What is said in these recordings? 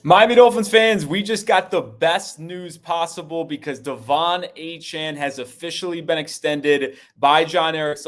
Miami Dolphins fans, we just got the best news possible because Devon Achan has officially been extended by Jon-Eric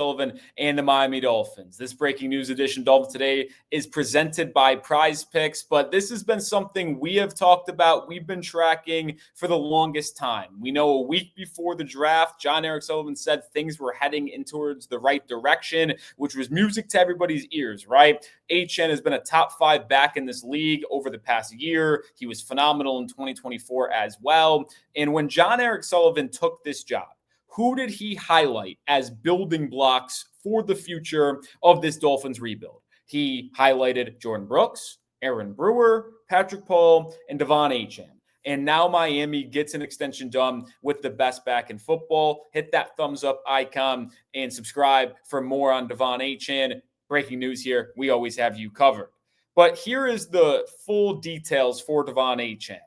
and the Miami Dolphins. This breaking news edition, Dolphins Today, is presented by Prize Picks, but this has been something we have talked about, we've been tracking for the longest time. We know a week before the draft, Jon-Eric said things were heading in towards the right direction, which was music to everybody's ears, right? Achan has been a top 5 back in this league over the past year. He was phenomenal in 2024 as well. And when Jon-Eric took this job, who did he highlight as building blocks for the future of this Dolphins rebuild? He highlighted Jordan Brooks, Aaron Brewer, Patrick Paul, and Devon Achan. And now Miami gets an extension done with the best back in football. Hit that thumbs up icon and subscribe for more on Devon Achan. Breaking news here, we always have you covered. But here is the full details for Devon Achan.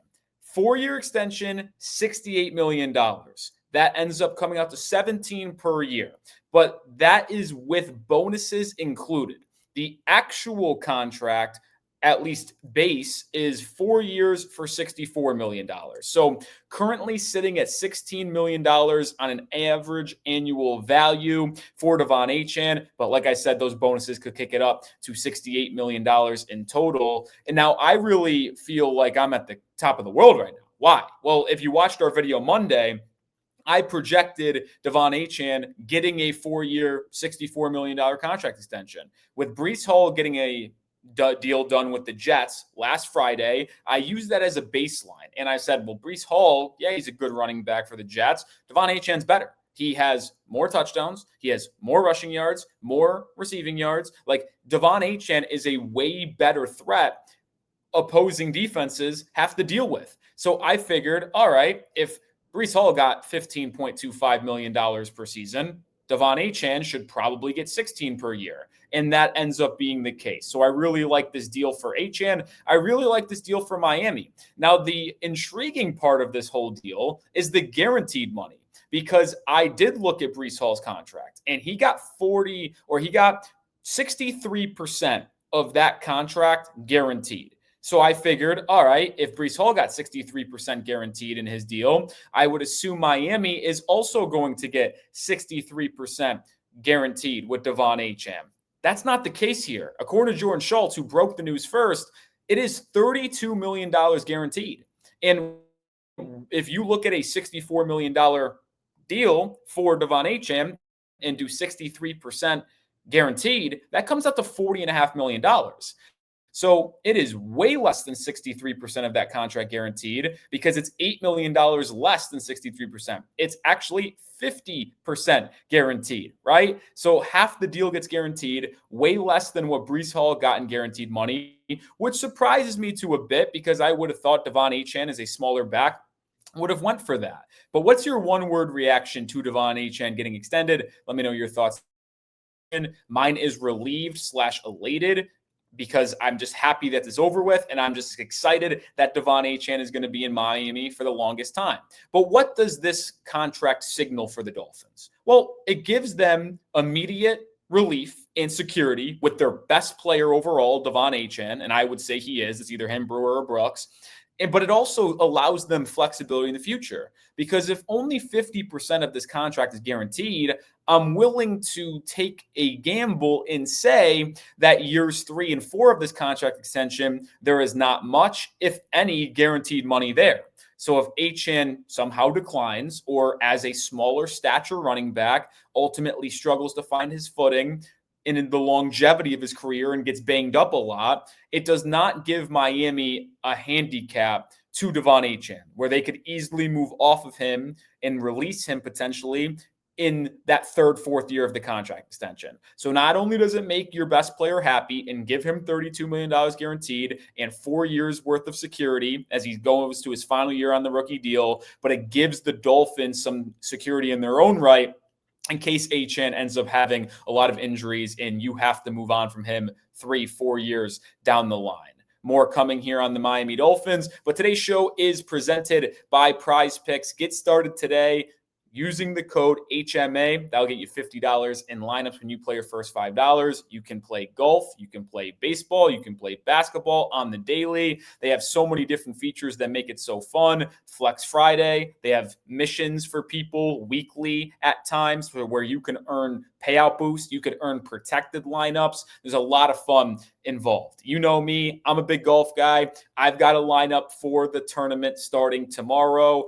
4-year extension, $68 million. That ends up coming out to $17 per year. But that is with bonuses included. The actual contract, at least base, is 4 years for $64 million. So currently sitting at $16 million on an average annual value for Devon Achan. But like I said, those bonuses could kick it up to $68 million in total. And now I really feel like I'm at the top of the world right now. Why? Well, if you watched our video Monday, I projected Devon Achan getting a 4-year, $64 million contract extension. With Breece Hall getting a deal done with the Jets last Friday, I used that as a baseline. And I said, well, Breece Hall, yeah, he's a good running back for the Jets. Devon Achan's better. He has more touchdowns. He has more rushing yards, more receiving yards. Like, Devon Achan is a way better threat opposing defenses have to deal with. So I figured, all right, if Breece Hall got $15.25 million per season, Devon Achan should probably get 16 per year. And that ends up being the case. So I really like this deal for Achan. I really like this deal for Miami. Now, the intriguing part of this whole deal is the guaranteed money, because I did look at Breece Hall's contract and he got 63% of that contract guaranteed. So I figured, all right, if Breece Hall got 63% guaranteed in his deal, I would assume Miami is also going to get 63% guaranteed with Devon Achan. That's not the case here. According to Jordan Schultz, who broke the news first, it is $32 million guaranteed. And if you look at a $64 million deal for Devon Achan and do 63% guaranteed, that comes out to $40.5 million. So it is way less than 63% of that contract guaranteed, because it's $8 million less than 63%. It's actually 50% guaranteed, right? So half the deal gets guaranteed, way less than what Breece Hall got in guaranteed money, which surprises me to a bit, because I would have thought Devon Achan, as a smaller back, would have went for that. But what's your one-word reaction to Devon Achan getting extended? Let me know your thoughts. Mine is relieved/elated, because I'm just happy that it's over with, and I'm just excited that Devon Achan is going to be in Miami for the longest time. But what does this contract signal for the Dolphins? Well, it gives them immediate relief and security with their best player overall, Devon Achan, and I would say he is. It's either him, Brewer, or Brooks. But it also allows them flexibility in the future, because if only 50% of this contract is guaranteed, I'm willing to take a gamble and say that years 3 and 4 of this contract extension, there is not much, if any, guaranteed money there. So if Achan somehow declines, or as a smaller stature running back ultimately struggles to find his footing in the longevity of his career and gets banged up a lot, it does not give Miami a handicap to Devon Achan, where they could easily move off of him and release him potentially in that 3rd, 4th year of the contract extension. So not only does it make your best player happy and give him $32 million guaranteed and 4 years worth of security as he goes to his final year on the rookie deal, but it gives the Dolphins some security in their own right in case Achan ends up having a lot of injuries and you have to move on from him 3-4 years down the line. More coming here on the Miami Dolphins, but today's show is presented by Prize Picks. Get started today. using the code HMA. That'll get you $50 in lineups when you play your first $5. You can play golf, you can play baseball, you can play basketball on the daily. They have so many different features that make it so fun. Flex Friday, they have missions for people weekly at times where you can earn payout boost, you could earn protected lineups. There's a lot of fun involved. You know me, I'm a big golf guy. I've got a lineup for the tournament starting tomorrow.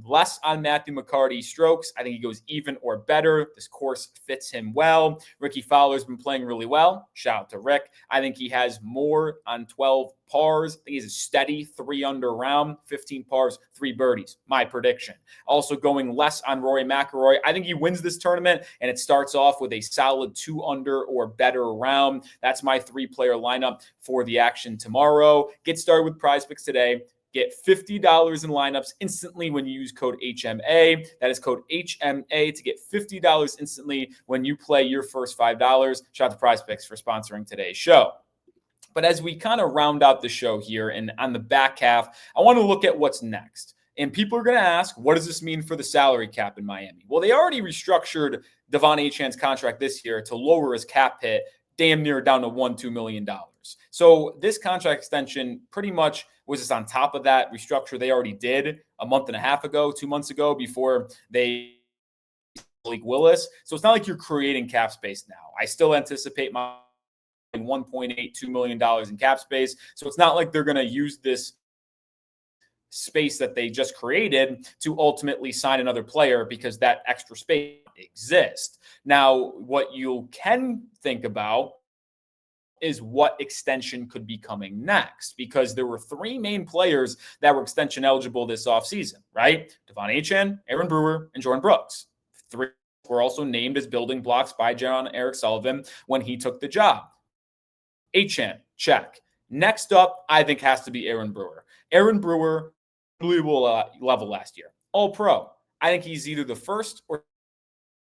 Less on Matthew McCarty's strokes. I think he goes even or better. This course fits him well. Ricky Fowler's been playing really well. Shout out to Rick. I think he has more on 12 pars. I think he's a steady 3 under round, 15 pars, 3 birdies. My prediction. Also going less on Rory McIlroy. I think he wins this tournament, and it starts off with a solid 2 under or better round. That's my 3-player lineup for the action tomorrow. Get started with Prize Picks today. Get $50 in lineups instantly when you use code HMA. That is code HMA to get $50 instantly when you play your first $5. Shout out to Prize Picks for sponsoring today's show. But as we kind of round out the show here and on the back half, I want to look at what's next. And people are going to ask, what does this mean for the salary cap in Miami? Well, they already restructured Devon Achan's contract this year to lower his cap hit damn near down to $2 million. So this contract extension pretty much was just on top of that restructure they already did a month and a half ago, 2 months ago, before they Malik Willis. So it's not like you're creating cap space now. I still anticipate my $1.82 million in cap space. So it's not like they're going to use this space that they just created to ultimately sign another player because that extra space exists. Now, what you can think about is what extension could be coming next, because there were 3 main players that were extension eligible this offseason, right? Devon Achan, Aaron Brewer, and Jordan Brooks. 3 were also named as building blocks by jon-eric Sullivan when he took the job. Achan, check. Next up, I think, has to be Aaron Brewer. Aaron Brewer, unbelievable level last year. All-pro. I think he's either the first or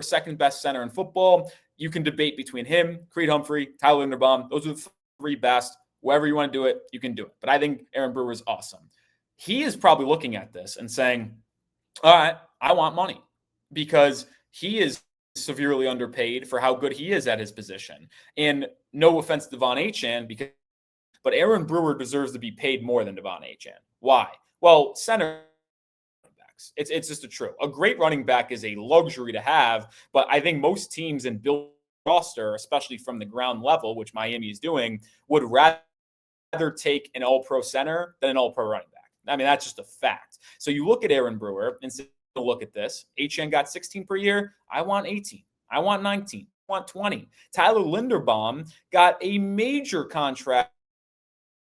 second best center in football. You can debate between him, Creed Humphrey, Tyler Linderbaum. Those are the 3 best. Wherever you want to do it, you can do it. But I think Aaron Brewer is awesome. He is probably looking at this and saying, all right, I want money, because he is severely underpaid for how good he is at his position. And no offense to Devon Achan, but Aaron Brewer deserves to be paid more than Devon Achan. Why? Well, center backs. It's just a true. A great running back is a luxury to have, but I think most teams in build roster, especially from the ground level, which Miami is doing, would rather take an all-pro center than an all-pro running back. I mean, that's just a fact. So you look at Aaron Brewer and say, look at this. Achan got 16 per year. I want 18. I want 19. I want 20. Tyler Linderbaum got a major contract.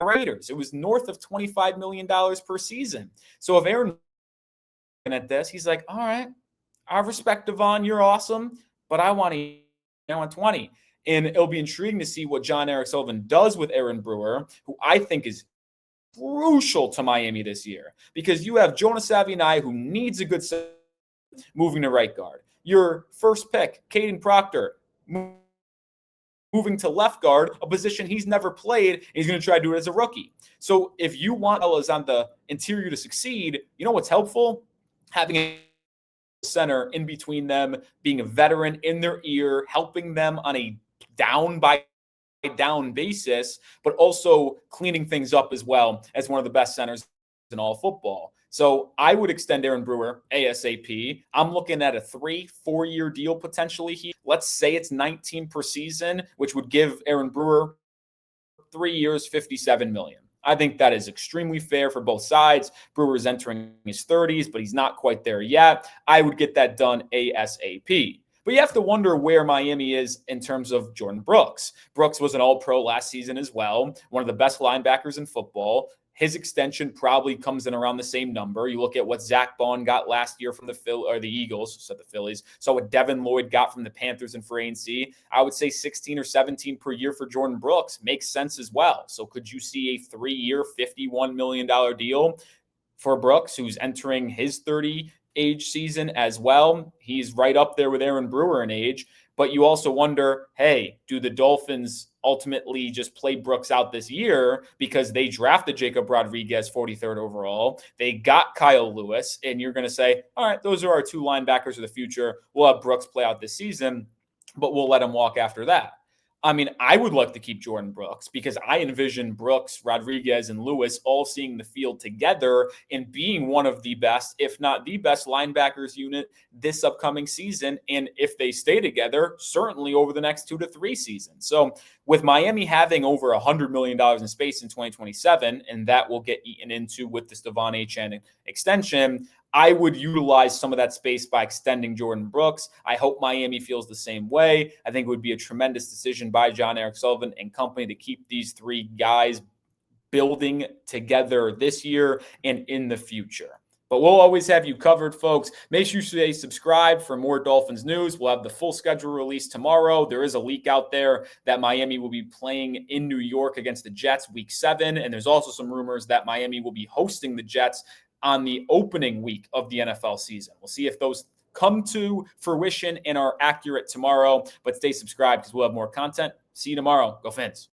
Raiders. It was north of $25 million per season. So if Aaron looking at this, he's like, all right, I respect Devon, you're awesome, but I want 20. And it'll be intriguing to see what jon-eric Sullivan does with Aaron Brewer, who I think is crucial to Miami this year, because you have Jonas Avianai, who needs a good set, moving to right guard. Your first pick, Caden Proctor, moving to left guard, a position he's never played, and he's going to try to do it as a rookie. So if you want fellas on the interior to succeed, you know what's helpful? Having a center in between them, being a veteran in their ear, helping them on a down basis, but also cleaning things up as well as one of the best centers in all football. So I would extend Aaron Brewer ASAP. I'm looking at a 3-4-year deal potentially. Let's say it's 19 per season, which would give Aaron Brewer 3 years, $57 million. I think that is extremely fair for both sides. Brewer is entering his 30s, but he's not quite there yet. I would get that done ASAP. But you have to wonder where Miami is in terms of Jordan Brooks. Brooks was an all-pro last season as well, one of the best linebackers in football. His extension probably comes in around the same number. You look at what Zach Bond got last year from the Eagles, so the Phillies. So what Devin Lloyd got from the Panthers in free agency, I would say 16 or 17 per year for Jordan Brooks makes sense as well. So could you see a 3-year, $51 million deal for Brooks, who's entering his 30 age season as well? He's right up there with Aaron Brewer in age. But you also wonder, hey, do the Dolphins ultimately just play Brooks out this year because they drafted Jacob Rodriguez 43rd overall? They got Kyle Lewis, and you're going to say, all right, those are our two linebackers of the future. We'll have Brooks play out this season, but we'll let him walk after that. I mean, I would like to keep Jordan Brooks because I envision Brooks, Rodriguez, and Lewis all seeing the field together and being one of the best, if not the best, linebackers unit this upcoming season. And if they stay together, certainly over the next 2 to 3 seasons. So with Miami having over $100 million in space in 2027, and that will get eaten into with this Devon Achan extension, I would utilize some of that space by extending Jordan Brooks. I hope Miami feels the same way. I think it would be a tremendous decision by Jon-Eric Sullivan and company to keep these three guys building together this year and in the future. But we'll always have you covered, folks. Make sure you stay subscribed for more Dolphins news. We'll have the full schedule released tomorrow. There is a leak out there that Miami will be playing in New York against the Jets week 7. And there's also some rumors that Miami will be hosting the Jets on the opening week of the NFL season. We'll see if those come to fruition and are accurate tomorrow. But stay subscribed because we'll have more content. See you tomorrow. Go Fins.